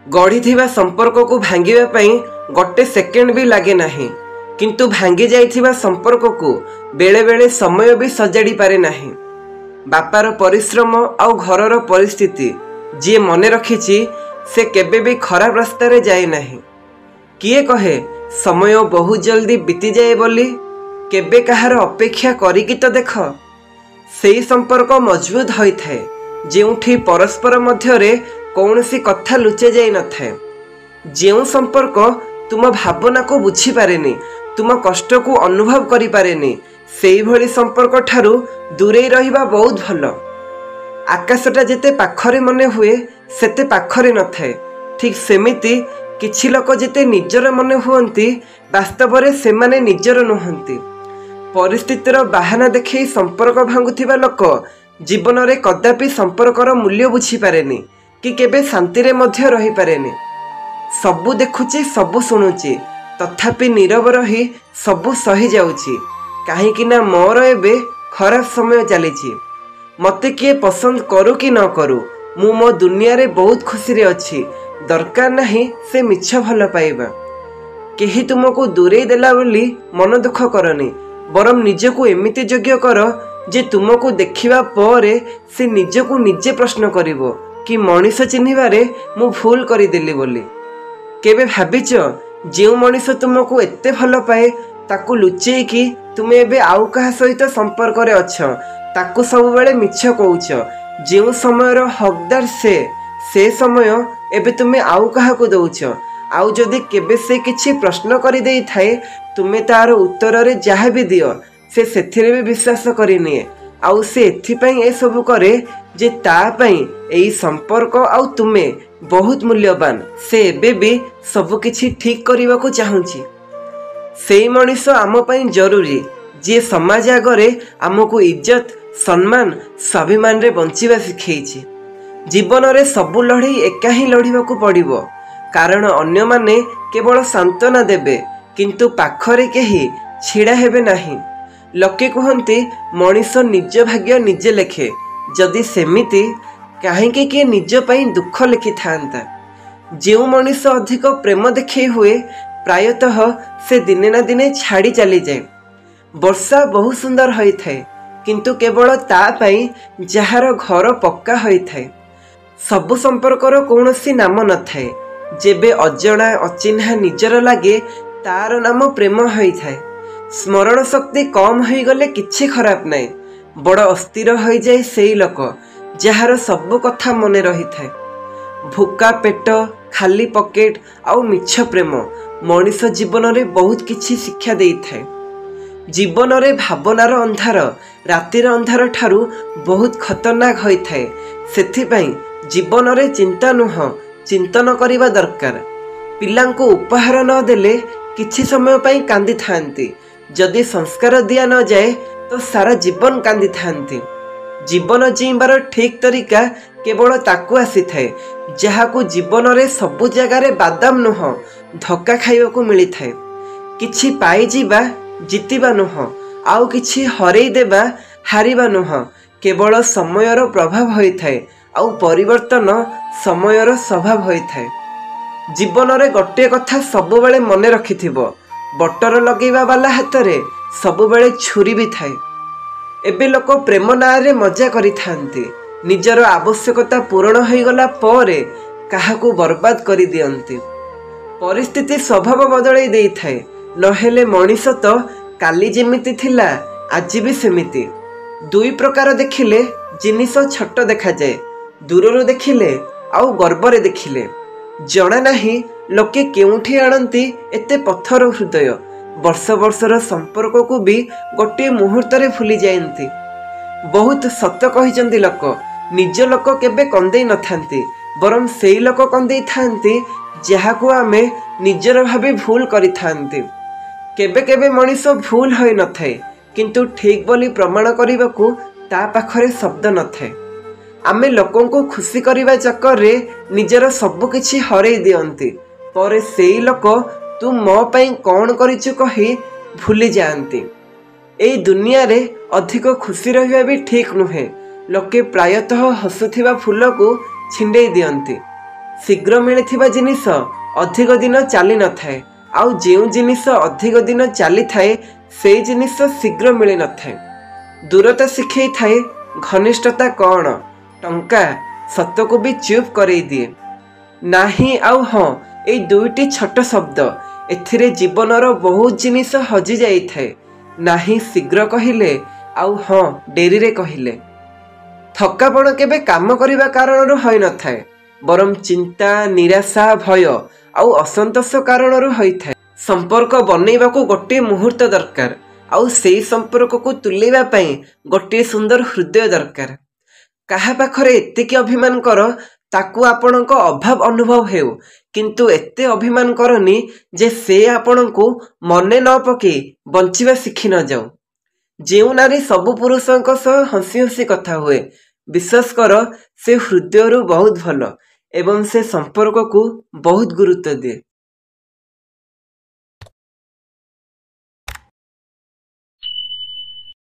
गढ़ी संपर्क को भांगिबा पई गोटे सेकेंड भी लगे नहीं, किंतु भांगी जाइथिबा संपर्क को बेले बेले समय भी सजाड़ी पारे नहीं। बापार परिश्रम आउ घरर परिस्थिति जी मने रखिछि से केबे भी खराब रास्ता रे जाए नहीं। किए कहे समय बहुत जल्दी बीती जाए बोली, केबे कहार अपेक्षा करिकी तो देख। सेही संपर्क मजबूत होइथाए जेउठी परस्पर मध्यरे कौनसी कथा लुचे जाई न थाए। जेउ संपर्क तुम भावना को बुझी पारेनी, तुम कष्ट को अनुभव करि पारेनी, सेही भली संपर्क ठारू दूरे रहिबा बहुत भल। आकाशटा जेते पाखरे मने हुए सेते पाखरे न थाए, ठीक सेमिति किछि लोक जेते निजर मने हुअंती वास्तव रे सेमाने निजर नुहंती। परिस्थितिर बाहाना देखै संपर्क भांगुथिबा लोक जीवन रे कदापि संपर्कर मूल्य बुझी पारेनी कि केबे शांति रे मध्य रही पारेनी। सबु देखुची सबु सुनुची तथापि नीरव रही सबु सही जाउची, काहेकि ना मोर एबे खराब समय चलीची। मते किए पसंद करू कि न करू, मु मो दुनिया रे बहुत खुशी रे अछि। दरकार नहीं से मिछ भल पाइबा। केही तुमको दूरे देला बोली मन दुख करनी, बरम निजको एमिति योग्य कर जे तुमको देखिबा परे से निजको निजे प्रश्न करिवो कि मनीष चिन्हिबारे मु भूल करिदेली बोली। केबे भाबिच जेउ मनीष तुमको एते भल पाए ताकू लुचेई कि तुमे एबे आउ कहा सहित संपर्क रे अछ, ताकू सब बेले मिछ कहउछ। जेउ समयर हकदार से समय एबे तुमे आउ कहा को दउछ। आउ जदि केबे से किछि प्रश्न करि देई थाए तुमे तार उत्तर रे जाहा भी दियो से सेथिरे भी विश्वास करिनिए। आउ से एथिपई ए सब करे जे ता पई एई संपर्क आउ तुमे बहुत मूल्यवान। से एबे भी सब किछि ठीक करिबा को चाहूची। सेई मनीष आम पई जरूरी जे समाज आगरे आमको इज्जत सम्मान स्वाभिमान रे बंचिबा सिखेइछि। जीवन रे सबु लड़ाई एका ही लड़िबाकू पड़िबो, कारण अन्य माने केवल सांत्वना देबे किंतु पाखरे केही छिड़ा हेबे नाही। लोके कहंती मनीष निज भाग्य निजे लेखे, जदि सेमिति काहेकि किए निज पई दुख लिखि थांता। जेउ मनीष अधिक प्रेम देखै हुए प्रायतः से दिने ना दिने छाड़ी चली जाए। वर्षा बहुत सुंदर होई थाए किंतु केवल ता पई जहार घर पक्का होई थाए। सबु संपर्कर कौनसी नाम न थाए। जेबे अजणा अचिन्हा निजर लागे तार नाम प्रेम होई थाए। स्मरण शक्ति कम होई गले किछि खराब नाही, बड़ अस्थिर होई जाए सेई लोक जहार सबु कथा मने रही थाए। भूका पेट खाली पकेट आउ मिछ प्रेम मनीष जीवन रे बहुत किछि शिक्षा देई थाए। जीवन रे भावनार अंधार रातिर अंधार ठारू बहुत खतरनाक होई थाए। सेथिपई जीवन रे चिंता नुह चिंतन करिबा दरकार। पिलांको उपहार न देले किछि समय पई कांदी थांती, जदि संस्कार दिया न जाए तो सारा जीवन कांदी थांती। जीवन जीवार ठीक तरीका केवल ताकू आसी थाए जहाकू जीवन रे सबु जगह रे बादाम नुह धक्का खाइबाकू मिली थाए। किछि पाई जीवा जितिबा नुह, आउ किछि हरेई देबा हारिबा नुह, केवल समयर प्रभाव होई थाए आउ परिवर्तन समयर स्वभाव होई थाए। जीवन रे गोटे कथा सबु बेले मने रखिथिबो, बटर लगेइबा वाला हाथ रे सबु बेले छुरी भी थाए। एबे लोक प्रेम ना रे मजा करि थांती, निजर आवश्यकता पूर्ण होई गला परे काहाकू बर्बाद करि दियंती। परिस्थिति स्वभाव बदलै देई थाए, नहेले मनीष तो काली जेमिति थिला आज भी सेमिति। दुई प्रकार देखिले जिनिस छोट देखा जाए, दूरରୁ देखिले आउ गर्वरे देखिले। जना नाही लोके केउठी आनंती एते पत्थर हृदय। वर्ष वर्षर संपर्क को भी गोटे मुहूर्त रे भूली जाएंती। बहुत सत कहिचंती लोक, निज लोक केबे कंदेई न थांती, बरम सेई लोक कंदेई थांती जहाकू आमे निजर भाबे भूल करि थांती। केबे केबे मनीष भूल होई न थाए, किंतु ठीक बोली प्रमाण करिबाकू ता पाखरे शब्द न थाए। आमे लोकों को खुशी करिबा चक्कर रे निजर सबु किछि हरेई दियंती, परे सेई लोक तू मो पई कोन करिछु कहि भूली जांती। एई दुनिया रे अधिक खुशी रहिबा भी ठीक नुहे। लोके प्रायतः हसुथिबा फूल को छिंडेई दियंती। शीघ्र मिलिथिबा जिनिस अधिक दिन चली न थाए आउ जो जिनिस अधिक दिन चली थाए से जिनिस शीघ्र मिल न थाए। दूरता शिखई थाए घनिष्ठता कौन टंका सत को भी चुप करई दिए। नाही आउ हाँ ए दुईटी छोट शब्द एथिरे जीवनर बहुत जिनिस हजि जाई थाए। नाही शीघ्र कहिले आउ हाँ डेरी रे कहिले। थकापण केबे काम करिबा कारणरू होई न थाए बरम चिंता निराशा भय आउ असंतोष कारणरू होई थाए। संपर्क बनैबाकू गोटे मुहूर्त दरकार आउ सेई संपर्क को तुलेबा पई गोटे सुंदर हृदय दरकार। काहा पाखरे एतिकी अभिमान कर ताकू आपणक अभाव अनुभव हेउ किंतु एते अभिमान करनी जे से आपणकू मने न पके बंचिबा शिखि न जाऊ। जेउ नारी सबु पुरुषंक सह हसी हसी कथा हुए विश्वास कर से हृदय बहुत भल एवं से संपर्क को बहुत गुरुत्व दिए।